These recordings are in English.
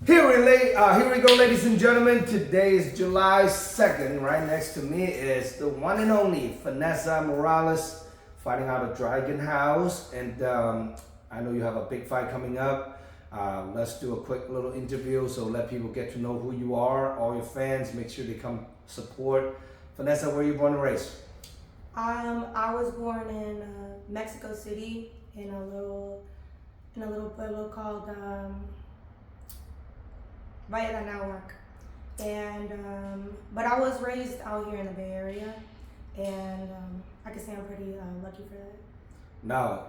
Here we go, ladies and gentlemen. Today is July 2nd. Right next to me is the one and only Vanessa Morales fighting out of Dragon House. And I know you have a big fight coming up. Let's do a quick little interview so let people get to know who you are, all your fans. Make sure they come support. Vanessa, where you born and raised? I was born in Mexico City in a little pueblo called Valle de Anahuac, and but I was raised out here in the Bay Area, and I can say I'm pretty lucky for that. Now,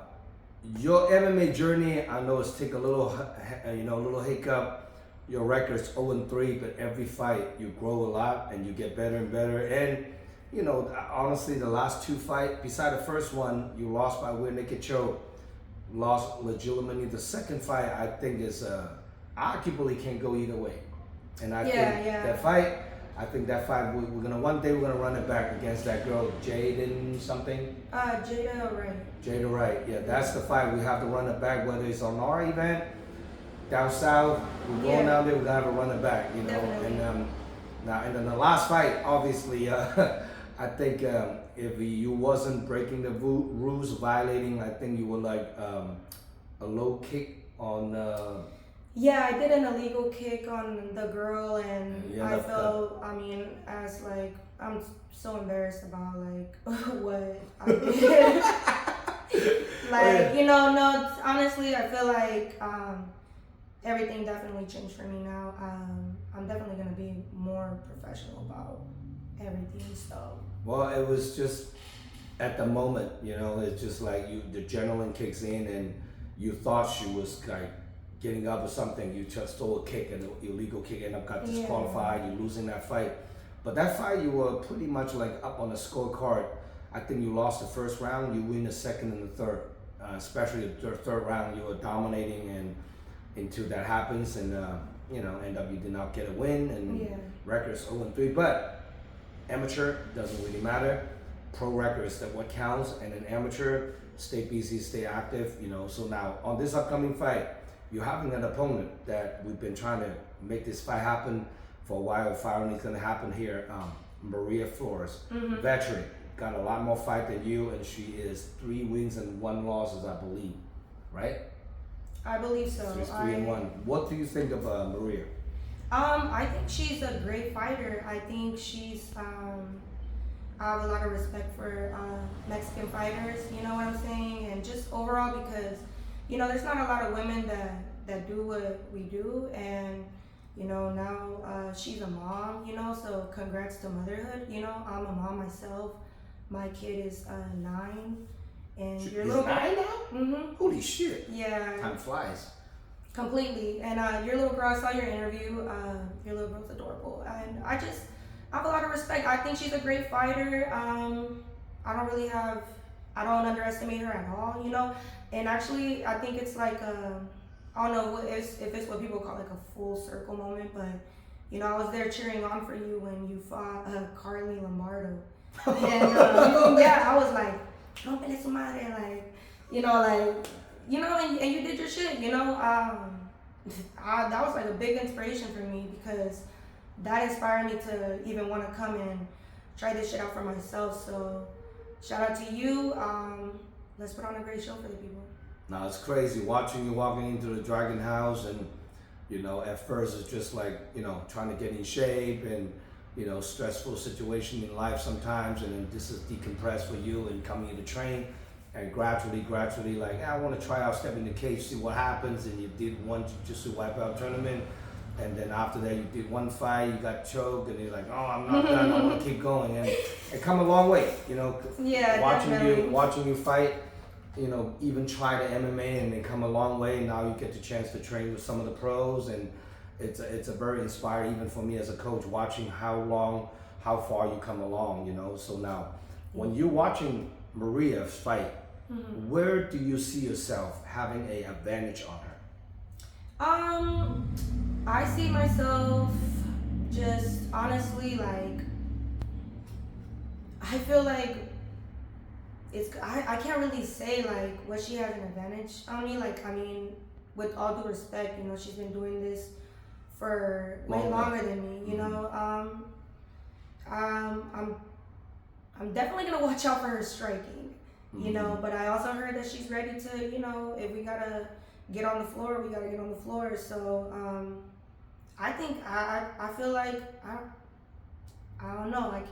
your MMA journey, I know it's take a little, a little hiccup. Your record's 0-3, but every fight you grow a lot and you get better and better. And honestly, the last two fights, beside the first one, you lost by rear naked choke, lost legitimately. The second fight, I think, is arguably can go either way. And I think that fight, we're gonna one day run it back against that girl Jaden something. Jada Wright. Jada Wright, yeah, that's the fight. We have to run it back, whether it's on our event down south. We're going down there. We're gonna have to run it back, Definitely. And and then the last fight, obviously, I think if you wasn't breaking the rules, violating, I think you were like a low kick on. Yeah, I did an illegal kick on the girl, and Yeah, I felt, as like, I'm so embarrassed about like what I did. No, honestly, I feel like everything definitely changed for me now. I'm definitely gonna be more professional about everything. So. Well, it was just at the moment, it's just like the adrenaline kicks in, and you thought she was like getting up or something. You just stole a kick, an illegal kick, and got disqualified. You're losing that fight. But that fight, you were pretty much like up on the scorecard. I think you lost the first round. You win the second and the third. Especially the third round, you were dominating, and until that happens, and end up you did not get a win, and record's 0-3. But amateur doesn't really matter. Pro record is that what counts, and an amateur, stay busy, stay active. So now on this upcoming fight, you're having an opponent that we've been trying to make this fight happen for a while. Finally, it's gonna happen here. Maria Flores, veteran, got a lot more fight than you, and she is 3 wins and 1 loss, I believe, right? I believe so. She's 3-1. What do you think of Maria? I think she's a great fighter. I think she's I have a lot of respect for Mexican fighters, you know what I'm saying? And just overall because, there's not a lot of women that do what we do, and now she's a mom, so congrats to motherhood. I'm a mom myself. My kid is 9. And your little 9 now? Mm-hmm. Holy shit. Yeah. Time flies. Completely. And your little girl, I saw your interview. Your little girl's adorable. And I have a lot of respect. I think she's a great fighter. I don't underestimate her at all, And actually, I think it's like, I don't know if it's what people call like a full circle moment, but, I was there cheering on for you when you fought Carly Lombardo. And I was like, rompele su madre, and you did your shit, that was like a big inspiration for me because that inspired me to even want to come and try this shit out for myself. So shout out to you. Let's put on a great show for the people. Now it's crazy watching you walking into the Dragon House, and at first it's just like trying to get in shape, and stressful situation in life sometimes, and then this is decompressed for you and coming in to train, and gradually like, I want to try out, step in the cage, see what happens, and you did one jiu-jitsu wipeout tournament, and then after that you did one fight, you got choked, and you're like, oh, I'm not done, I want to keep going, and it come a long way, Yeah, watching you fight, even try the MMA and then come a long way. Now you get the chance to train with some of the pros, and it's a very inspiring, even for me as a coach, watching how far you come along, So now, when you're watching Maria fight, where do you see yourself having an advantage on her? I see myself just honestly like, I feel like I can't really say like what she has an advantage on me. With all due respect, she's been doing this for way longer than me. You know, I'm definitely gonna watch out for her striking. You know, but I also heard that she's ready to. You know, if we gotta get on the floor, we gotta get on the floor. So I think I feel like I don't know, like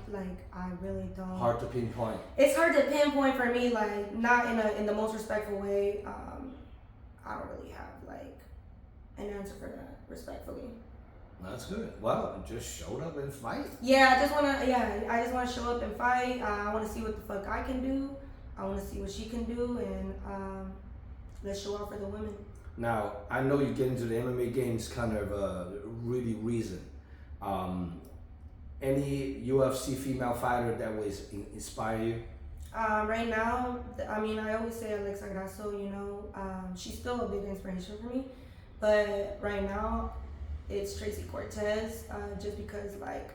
I really don't. Hard to pinpoint. It's hard to pinpoint for me, like not in the most respectful way. I don't really have like an answer for that, respectfully. That's good. Well, just showed up and fight. Yeah, I just wanna show up and fight. I wanna see what the fuck I can do. I wanna see what she can do, and let's show out for the women. Now, I know you get into the MMA games kind of really reason. Any UFC female fighter that was inspire you? Right now, I mean, I always say Alexa Grasso, you know, she's still a big inspiration for me. But right now, it's Tracy Cortez, just because, like,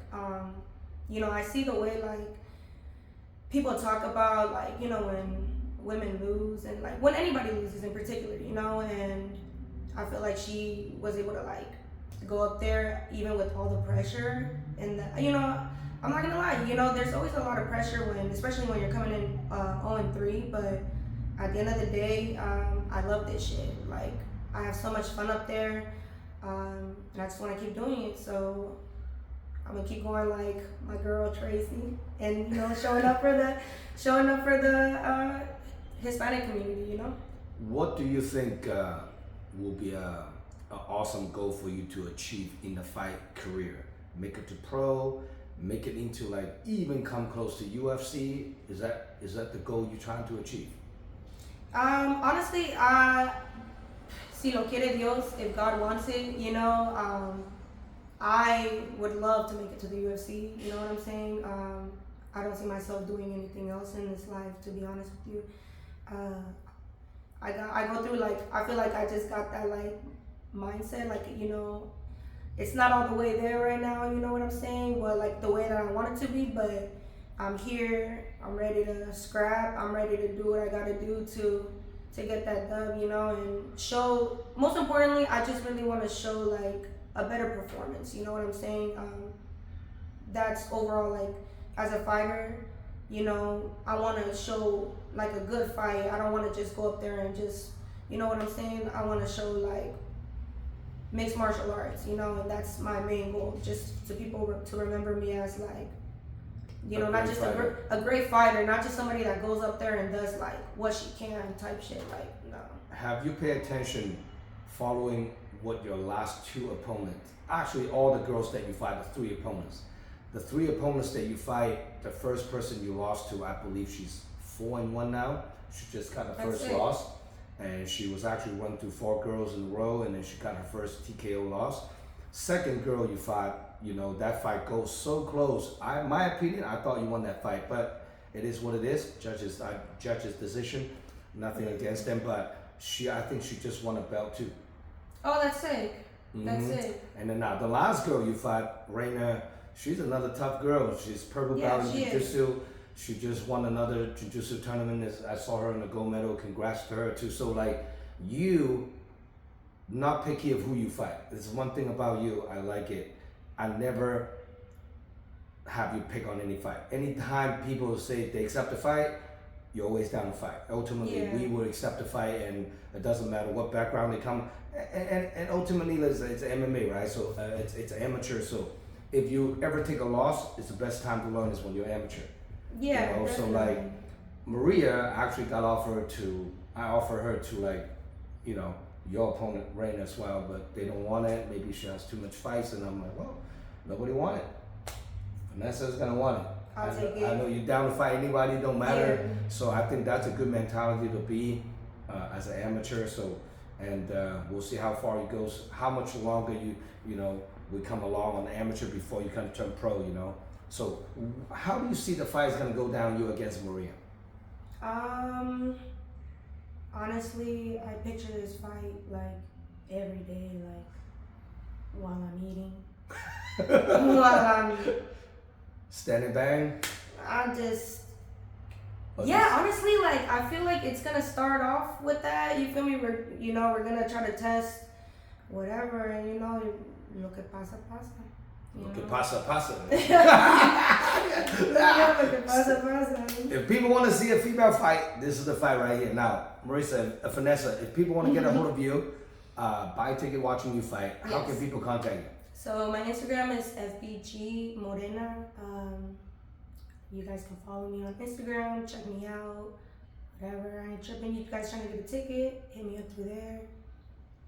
you know, I see the way, like, people talk about, like, you know, when women lose and, like, when anybody loses in particular, you know, and I feel like she was able to, like, go up there even with all the pressure. And, you know, I'm not gonna lie, you know, there's always a lot of pressure especially when you're coming in 0-3, but at the end of the day, I love this shit. Like, I have so much fun up there, and I just want to keep doing it. So I'm gonna keep going like my girl Tracy, and you know, showing up for the Hispanic community. You know. What do you think will be an awesome goal for you to achieve in the fight career? Make it to pro, make it into like even come close to UFC. Is that the goal you're trying to achieve? Honestly, si lo quiere Dios, if God wants it, you know, I would love to make it to the UFC. You know what I'm saying? I don't see myself doing anything else in this life, to be honest with you. I go through, like, I feel like I just got that, like, mindset, like, you know, it's not all the way there right now, you know what I'm saying? Well, like, the way that I want it to be, but I'm here, I'm ready to scrap, I'm ready to do what I gotta do to get that dub, you know, and show, most importantly, I just really want to show, like, a better performance, you know what I'm saying? That's overall, like, as a fighter, you know, I want to show, like, a good fight. I don't want to just go up there and just, you know what I'm saying? I want to show, like, mixed martial arts, you know, and that's my main goal, just to people to remember me as, like, you know, not just a great fighter, not just somebody that goes up there and does, like, what she can type shit, like, no. Have you paid attention following what your last two opponents, actually all the girls that you fight, the three opponents that you fight, the first person you lost to, I believe she's 4-1 now. She just got her first loss, and she was actually run through 4 girls in a row, and then she got her first TKO loss. Second girl you fight, you know, that fight goes so close. My opinion, I thought you won that fight, but it is what it is. Judges decision, nothing against them, but I think she just won a belt too. Oh, that's sick. That's it. And then now the last girl you fight, Reina, she's another tough girl. She's purple belt in jiu-jitsu. She just won another jiu-jitsu tournament. I saw her in the gold medal. Congrats to her too. So, like, you not picky of who you fight. There's one thing about you, I like it. I never have you pick on any fight. Anytime people say they accept the fight, you're always down to fight. Ultimately, we would accept the fight, and it doesn't matter what background they come. And ultimately, it's MMA, right? So it's amateur. So if you ever take a loss, it's the best time to learn is when you're amateur. Yeah. You know? So, like, Maria actually got offered to. I offer her to, like, you know, your opponent Rain as well, but they don't want it. Maybe she has too much fights, and I'm like, well, nobody want it. Vanessa's gonna want it. I'll take it. I know you're down to fight anybody, it don't matter. So I think that's a good mentality to be as an amateur. So, and we'll see how far it goes, how much longer you know we come along on amateur before you kind of turn pro. You know. So how do you see the fight is gonna go down, you against Maria? Honestly, I picture this fight like every day, like while I'm eating, while I'm standing bang. Honestly, like, I feel like it's gonna start off with that. You feel me? We're gonna try to test whatever, and you know, lo que pasa, pasa. Lo que pasa, pasa. Lo que pasa, pasa. If people want to see a female fight, this is the fight right here. Now, Marissa, Vanessa, if people want to get a hold of you, buy a ticket watching you fight, how can people contact you? So my Instagram is FBG Morena. You guys can follow me on Instagram, check me out, whatever. I ain't tripping. You guys trying to get a ticket, hit me up through there.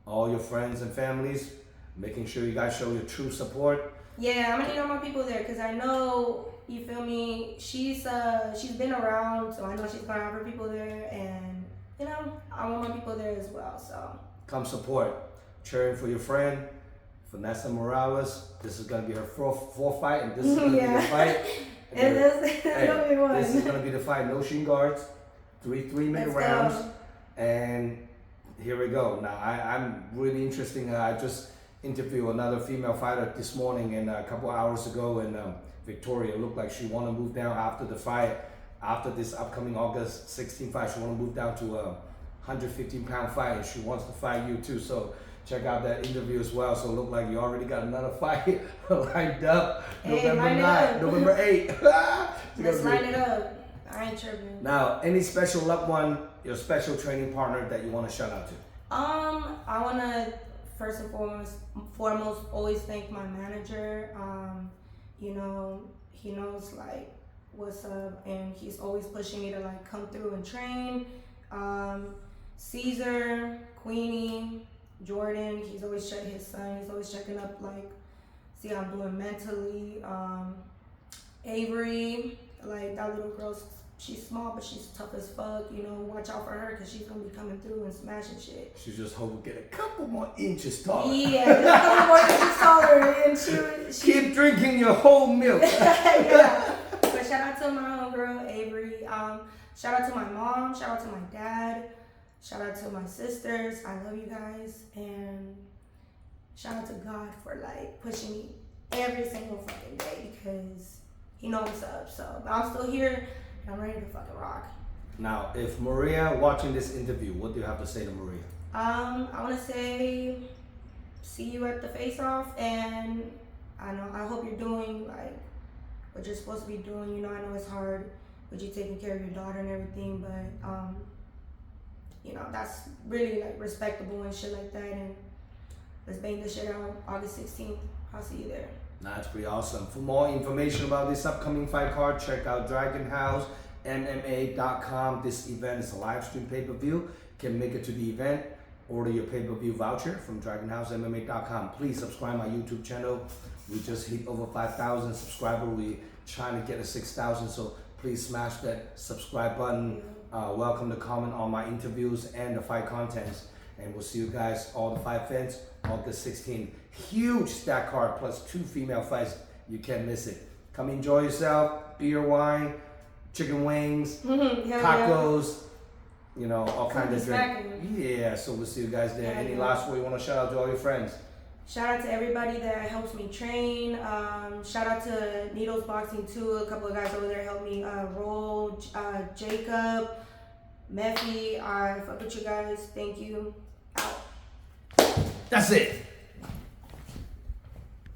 All your friends and families, making sure you guys show your true support. Yeah, I'm gonna need all my people there because I know, you feel me, she's been around, so I know she's gonna have her people there, and you know, I want my people there as well. So Come support, cheering for your friend, Vanessa Morales. This is gonna be her fourth fight, and this is gonna be the fight. It's gonna be one. This is gonna be the fight. No shin guards, three-minute rounds, and here we go. Now I'm really interesting. I just interviewed another female fighter this morning and a couple hours ago in Victoria. It looked like she want to move down after the fight, after this upcoming August 16th fight. She want to move down to a 115-pound fight, and she wants to fight you too. So check out that interview as well. So it looked like you already got another fight lined up. November 9th, November 8th. Let's line it up. I ain't tripping. Now, any special loved one, your special training partner that you want to shout out to? I want to first and foremost always thank my manager. You know, he knows like what's up, and he's always pushing me to like come through and train. Caesar, Queenie, Jordan, he's always checking his son. He's always checking up, like, see how I'm doing mentally. Avery, like that little girl, she's small, but she's tough as fuck. You know, watch out for her because she's gonna be coming through and smashing shit. She's just hoping to get a couple more inches taller. Yeah, just a couple more inches taller, and she Keep drinking your whole milk. yeah. But shout out to my homegirl Avery. Shout out to my mom. Shout out to my dad. Shout out to my sisters. I love you guys, and shout out to God for like pushing me every single fucking day because He knows what's up. So, but I'm still here. I'm ready to fucking rock. Now, if Maria watching this interview, what do you have to say to Maria? I want to say, see you at the face-off, and I hope you're doing like what you're supposed to be doing. You know, I know it's hard with you taking care of your daughter and everything, but you know, that's really like respectable and shit like that. And let's bang this shit out August 16th. I'll see you there. That's pretty awesome. For more information about this upcoming fight card, check out DragonHouseMMA.com. This event is a live stream pay-per-view. Can make it to the event. Order your pay-per-view voucher from DragonHouseMMA.com. Please subscribe my YouTube channel. We just hit over 5,000 subscribers. We're trying to get to 6,000, so please smash that subscribe button. Welcome to comment on my interviews and the fight contents. And we'll see you guys, all the fight fans, August 16th. Huge stack card plus 2 female fights. You can't miss it. Come enjoy yourself. Beer, wine, chicken wings, tacos, you know, all kinds of drinks. Yeah, so we'll see you guys there. Any last word you want to shout out to all your friends? Shout out to everybody that helps me train. Shout out to Needles Boxing too. A couple of guys over there helped me roll. Jacob, Mephi, I fuck with you guys. Thank you. Out. That's it.